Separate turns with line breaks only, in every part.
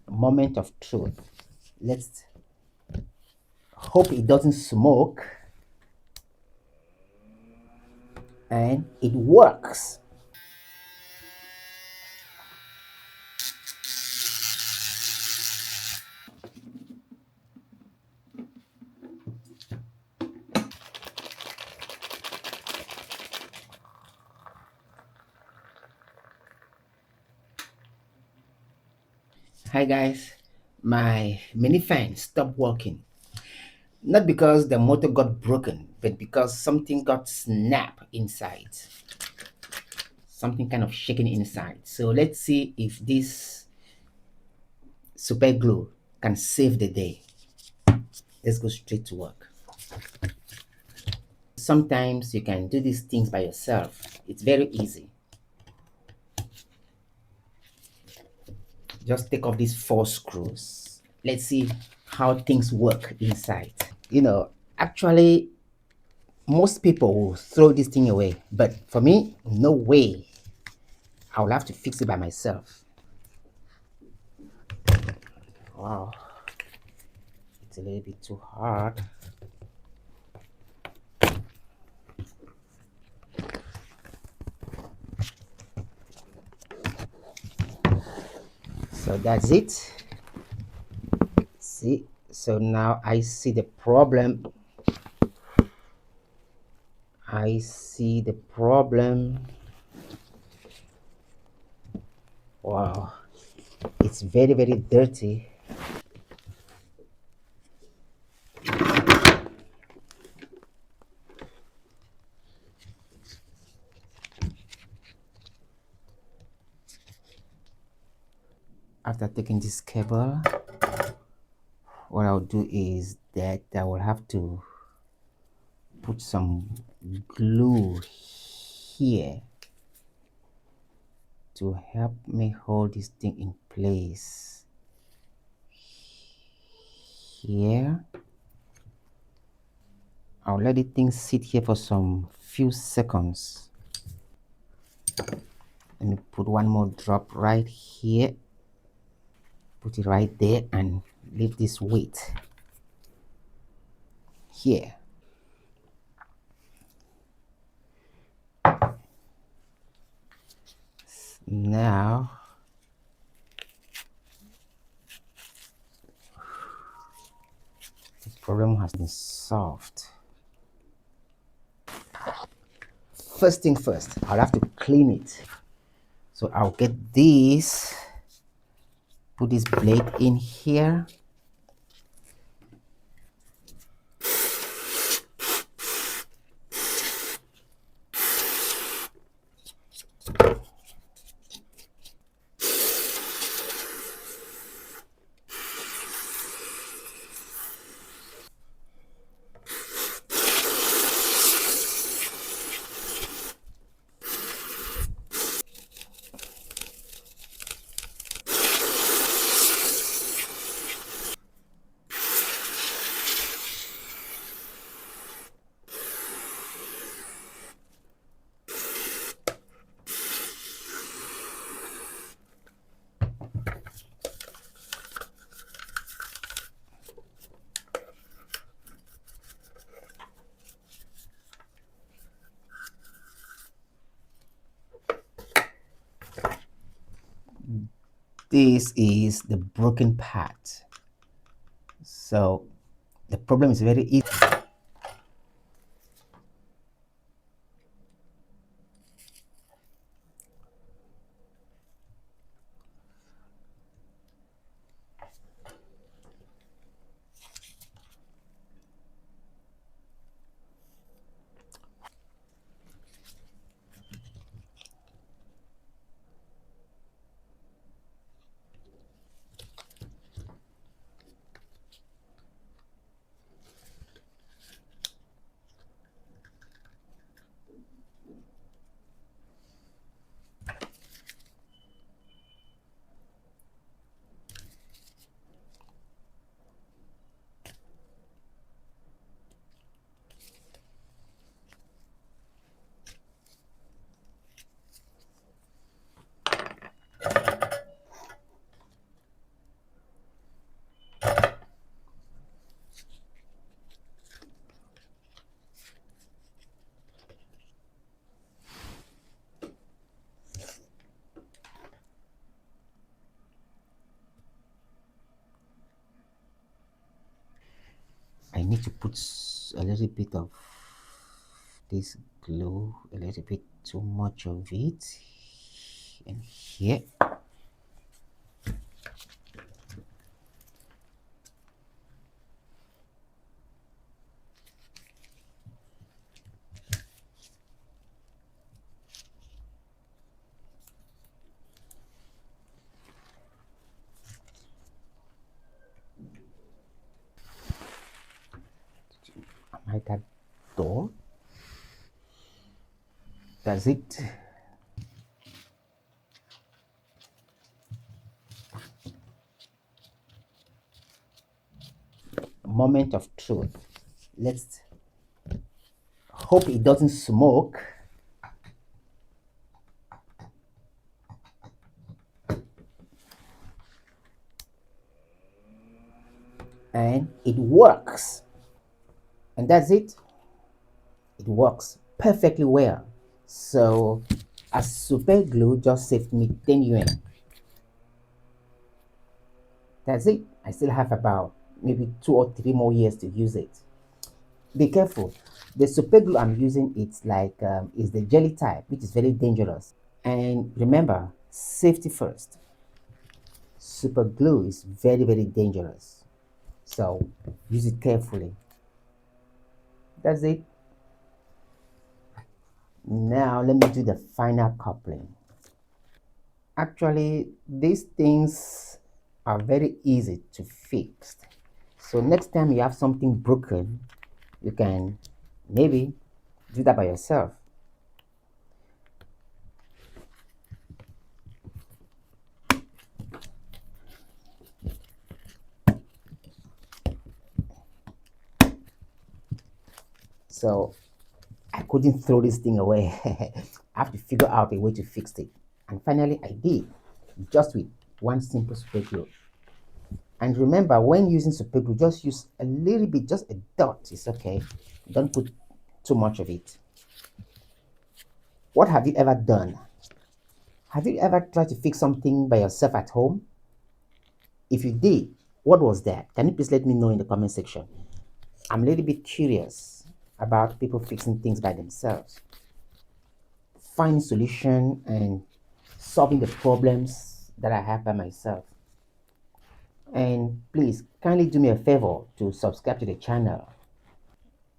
Moment of truth. Let's hope it doesn't smoke. And it works. Hi guys, my mini fan stopped working. Not because the motor got broken, but because something got snapped inside. Something kind of shaking inside. So let's see if this super glue can save the day. Let's go straight to work. Sometimes you can do these things by yourself. It's very easy. Just take off these 4 screws. Let's see how things work inside. Actually, most people will throw this thing away, but for me, no way. I'll have to fix it by myself. Wow, it's a little bit too hard. So that's it. See, so now I see the problem. I see the problem. Wow, it's very, very dirty. After taking this cable, what I'll do is that I will have to put some glue here to help me hold this thing in place. Here, I'll let the thing sit here for some few seconds. Let me put one more drop right here. Put it right there and leave this weight here. Now, the problem has been solved. First thing first, I'll have to clean it. So I'll get this, put this blade in here. This is the broken part. So the problem is very easy. I need to put a little bit of this glue, a little bit too much of it in here. Like that door. That's it. Moment of truth. Let's hope it doesn't smoke. And it works. And that's it. It works perfectly well. So a super glue just saved me 10 yuan. That's it. I still have about maybe 2 or 3 more years to use it. Be careful. The super glue I'm using, it's like is the jelly type, which is very dangerous. And remember, safety first. Super glue is very dangerous. So use it carefully. That's it. Now let me do the final coupling. Actually, these things are very easy to fix. So next time you have something broken, you can maybe do that by yourself. So I couldn't throw this thing away. I have to figure out a way to fix it. And finally I did, just with one simple super glue. And remember, when using super glue, just use a little bit, just a dot is okay. Don't put too much of it. What have you ever done? Have you ever tried to fix something by yourself at home? If you did, what was that? Can you please let me know in the comment section? I'm a little bit curious about people fixing things by themselves. Finding solution and solving the problems that I have by myself. And please kindly do me a favor to subscribe to the channel.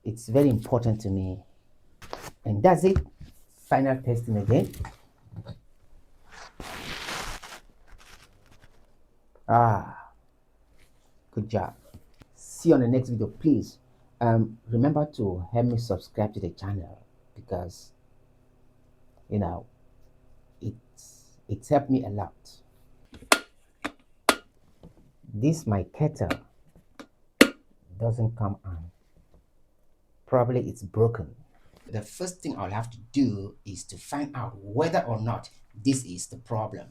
It's very important to me. And that's it. Final testing again. Good job. See you on the next video. Please remember to help me subscribe to the channel, because you know it's helped me a lot. This my kettle doesn't come on. Probably it's broken. The first thing I'll have to do is to find out whether or not this is the problem.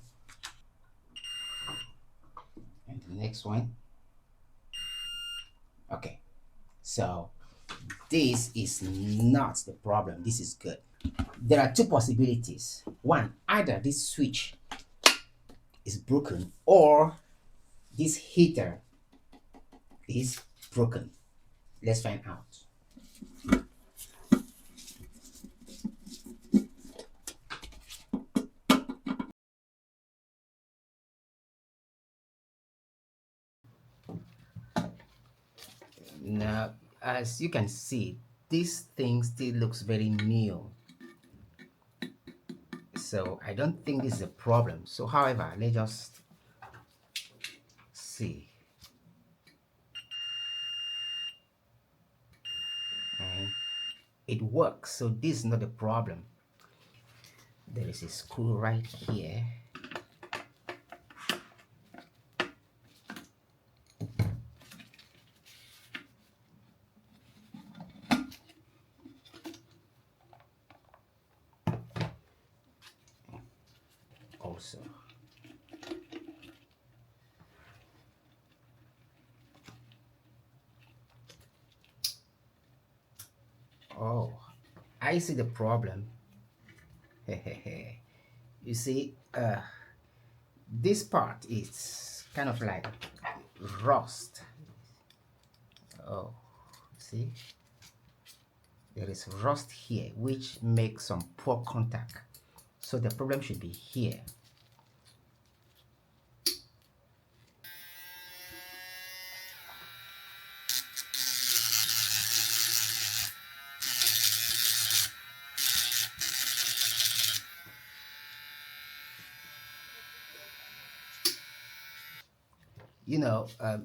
And the next one. Okay, so this is not the problem. This is good. There are two possibilities. One, either this switch is broken or this heater is broken. Let's find out. Now, as you can see, this thing still looks very new. So I don't think this is a problem. So however, let's just see. And it works. So this is not a problem. There is a screw right here. Also. Oh, I see the problem. You see, this part is kind of like rust. Oh, See, there is rust here, which makes some poor contact. So the problem should be here.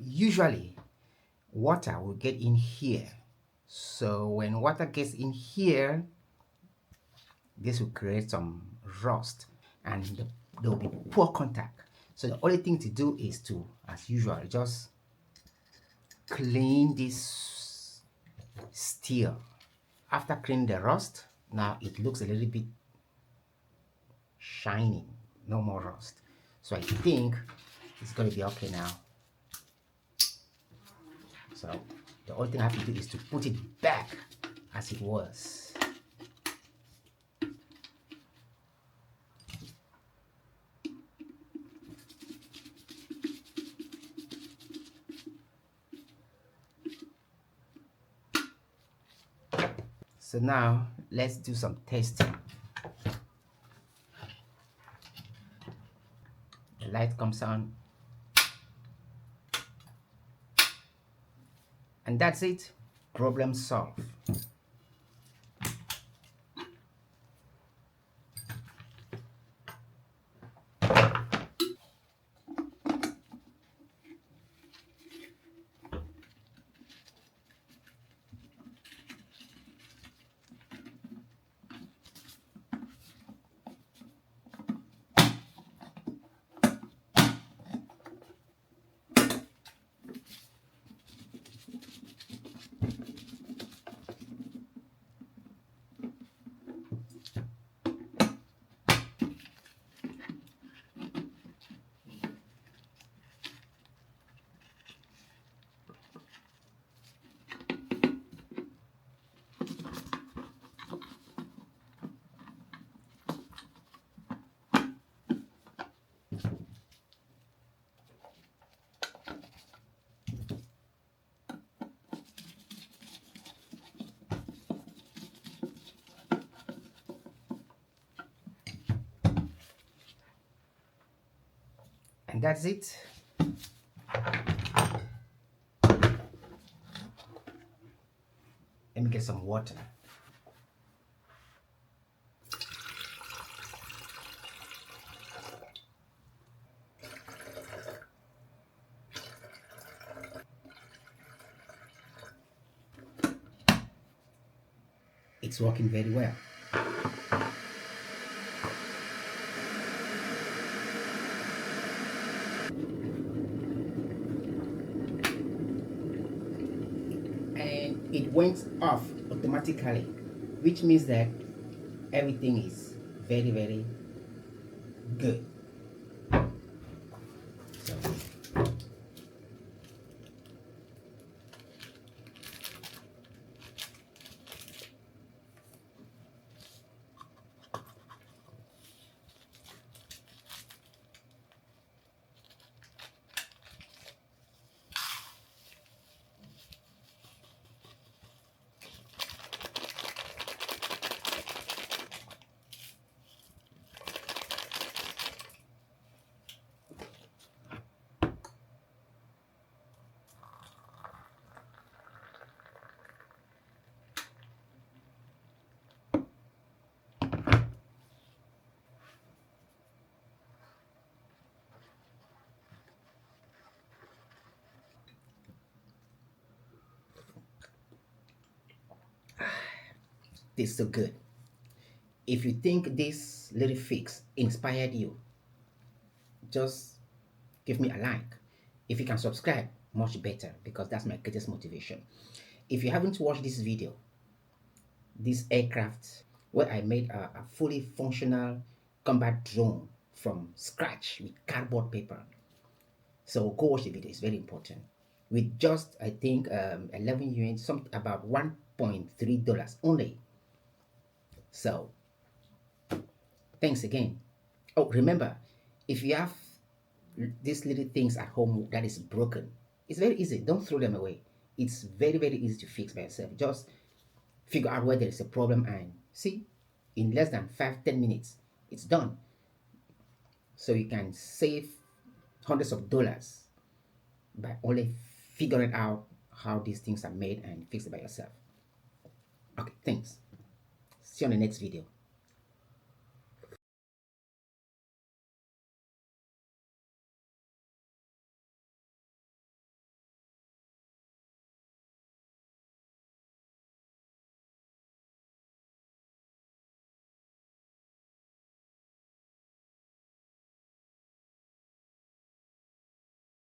Usually water will get in here. So when water gets in here, this will create some rust and there will be poor contact. So the only thing to do is to, as usual, just clean this steel. After cleaning the rust, now it looks a little bit shining, no more rust. So I think it's going to be okay now. So the only thing I have to do is to put it back as it was. So now let's do some testing. The light comes on. And that's it. Problem solved. And that's it. Let me get some water. It's working very well. And it went off automatically, which means that everything is very, very good. So, this is so good. If you think this little fix inspired you, just give me a like. If you can subscribe, much better, because that's my greatest motivation. If you haven't watched this video, this aircraft where I made a fully functional combat drone from scratch with cardboard paper, so go watch the video. It's very important. With just, I think, 11 units, something about $1.3 only. So thanks again. Oh, remember, if you have these little things at home that is broken, it's very easy. Don't throw them away. It's very, very easy to fix by yourself. Just figure out where there is a problem and see, in less than 5-10 minutes, it's done. So you can save hundreds of dollars by only figuring out how these things are made and fix it by yourself. Okay, thanks. See you on the next video.